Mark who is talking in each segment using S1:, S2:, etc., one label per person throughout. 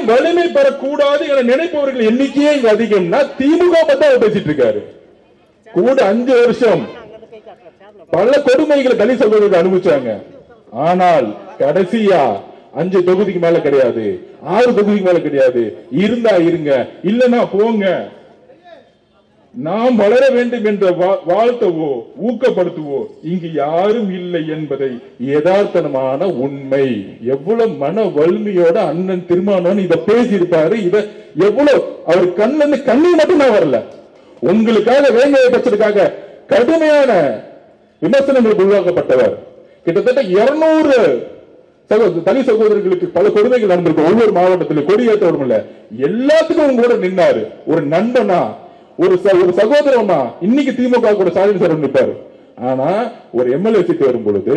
S1: வலிமை பெறக்கூடாது என நினைப்பவர்கள் எண்ணிக்கையே இங்க அதிகம்னா திமுக பத்தி பேசிட்டு இருக்காரு. கூட 5 வருஷம் பல கொடுமைகளை தலித் சகோதரர்கள் அனுபவிச்சாங்க. ஆனால் கடைசியா 5 தொகுதிக்கு மேல கிடையாது, 6 தொகுதிக்கு மேல கிடையாது. இருந்தா இருங்க, இல்லனா போங்க. நாம் வளர வேண்டும் என்ற வாழ்த்தவோ ஊக்கப்படுத்துவோ இங்கு யாரும் இல்லை என்பதை யதார்த்தமான உண்மை. எவ்வளவு மன வலிமையோட அண்ணன் திருமாவளவன் இதை பேசியிருப்பாரு. இத எவ்வளவு அவர் கண்ணு கண்ணீர் மட்டும் நான் வரல, உங்களுக்காக வேங்கையை பட்சத்துக்காக கடுமையான விமர்சனங்களுக்கு உருவாக்கப்பட்டவர். கிட்டத்தட்ட 200 தனி சகோதரர்களுக்கு பல கொடுமைகள் நடந்திருக்கு. ஒவ்வொரு மாவட்டத்திலும் கொடியேற்றவரும் இல்ல, எல்லாத்துக்கும் உங்களோட நின்னாரு. ஒரு நண்பனா, ஒரு சகோதரனா. இன்னைக்கு திமுக கூட ஸ்டாலின் சார் நிற்பாரு. ஆனா ஒரு எம்எல்ஏ சீட்டு வரும் பொழுது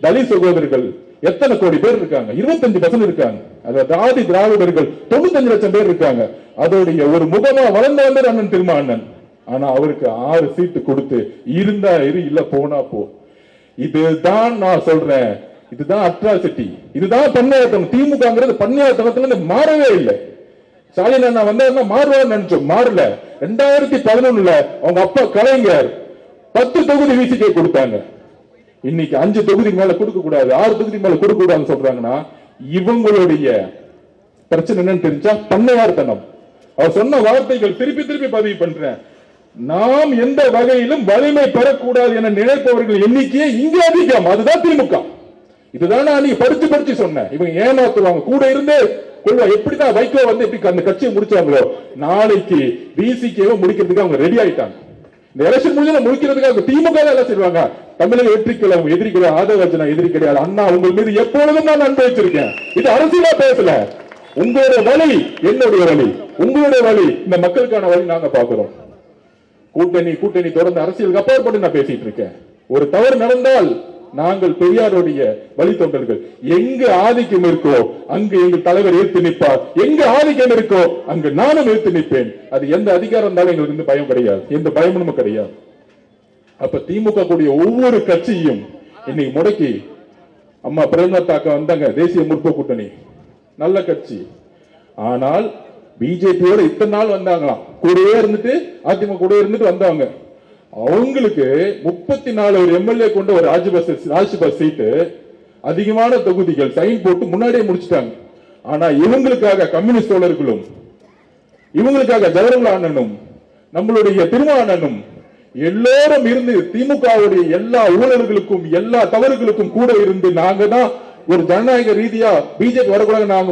S1: தலித் சகோதரர்கள் எத்தனை கோடி பேர் இருக்காங்க? 25% இருக்காங்க. அதாவது ஆதி திராவிடர்கள் 95 லட்சம் பேர் இருக்காங்க. அதோடைய ஒரு முகமா வளர்ந்து வந்தார் அண்ணன் திருமாவளவன். ஆனா அவருக்கு 6 சீட்டு கொடுத்து இருந்தா இரு, இல்ல போனா போ. இதுதான் நான் சொல்றேன், இதுதான் அட்ராசிட்டி, இதுதான் பண்ணையாத்தனம். திமுக பண்ணையாத்தனத்துல மாறவே இல்லை. ஸ்டாலின் அண்ணா வந்தா மாறுவான்னு நினைச்சோம், மாறல. 2011 அவங்க அப்பா கலைஞர் 10 தொகுதி விசிகே கொடுத்தாங்க. இன்னைக்கு 5 தொகுதிக்கு மேல கொடுக்க கூடாது, 6 தொகுதிக்கு மேல கொடுக்க கூடாதுன்னு சொல்றாங்கன்னா இவங்களுடைய பிரச்சனை என்னன்னு தெரிஞ்சா பண்ணையார்த்தனம். அவர் சொன்ன வார்த்தைகள் திருப்பி திருப்பி பதிவு பண்றேன். நாம் எந்த வகையிலும் வலிமை பெறக்கூடாது என நினைப்பவர்கள் எண்ணிக்கையே இங்கே அதிகம். அதுதான் திமுக. இதுதான் நான் படிச்சு சொன்னேன். இவங்க ஏமாத்துவாங்க, கூட இருந்து எப்படிதான் வைகோ எப்படி அந்த கட்சியை முடிச்சாங்களோ நாளைக்கு விசிகேவை முடிக்கிறதுக்கு அவங்க ரெடி ஆயிட்டாங்க. இந்த எலெக்ஷன் முடிஞ்சு முடிக்கிறதுக்காக திமுக எல்லாம் செய்வாங்க. தமிழக வெற்றிக்கலம் எதிரிகளை ஆதரவச்சனா எதிரி கிடையாது. அண்ணா உங்கள் மீது எப்பொழுதும் நான் அன்பு வச்சிருக்கேன். இது அரசியலா பேசல. உங்களுடைய வழி என்னுடைய வழி, உங்களுடைய வழி இந்த மக்களுக்கான வழி நாங்க பாக்குறோம். கூட்டணி தொடர்ந்து அரசியலுக்கு அப்பாற்பட்டு நான் பேசிட்டு இருக்கேன். ஒரு தவறு நடந்தால் நாங்கள் பெரியாருடைய வழித்தொண்டர்கள். எங்கு ஆதிக்கம் இருக்கோ அங்கு எங்கள் தலைவர் ஏற்று நிற்பார். எங்கு ஆதிக்கம் இருக்கோ அங்கு நானும் ஏற்று நிற்பேன். அது எந்த அதிகாரம் இருந்தாலும் எங்களுக்கு பயம் கிடையாது, எந்த பயமும் கிடையாது. அப்ப திமுக கூடிய ஒவ்வொரு கட்சியும் இன்னைக்கு முடக்கி அம்மா பிரதமர் தாக்க வந்தாங்க. தேசிய முற்போக்கு கூட்டணி நல்ல கட்சி. ஆனால் பிஜேபியோட இத்தனை நாள் வந்தாங்களாம், கூடவே இருந்துட்டு அதிமுக கூட இருந்துட்டு வந்தாங்க. அவங்களுக்கு 34 எம்எல்ஏ கொண்ட ஒரு ராஜ்யசபா சீட்டு, அதிகமான தொகுதிகள் சைன் போட்டு முன்னாடியே முடிச்சிட்டாங்க. ஆனா இவங்களுக்காக கம்யூனிஸ்ட் தோழர்களும், இவங்களுக்காக ஜவஹர்லால் அண்ணனும், நம்மளுடைய திருமாவளவனும் எல்லோரும் இருந்து திமுகவுடைய எல்லா ஊழல்களுக்கும் எல்லா தவறுகளுக்கும் கூட இருந்து நாங்க தான் ஒரு ஜனநாயக ரீதியா பிஜேபி வரக்கூடாது நாங்க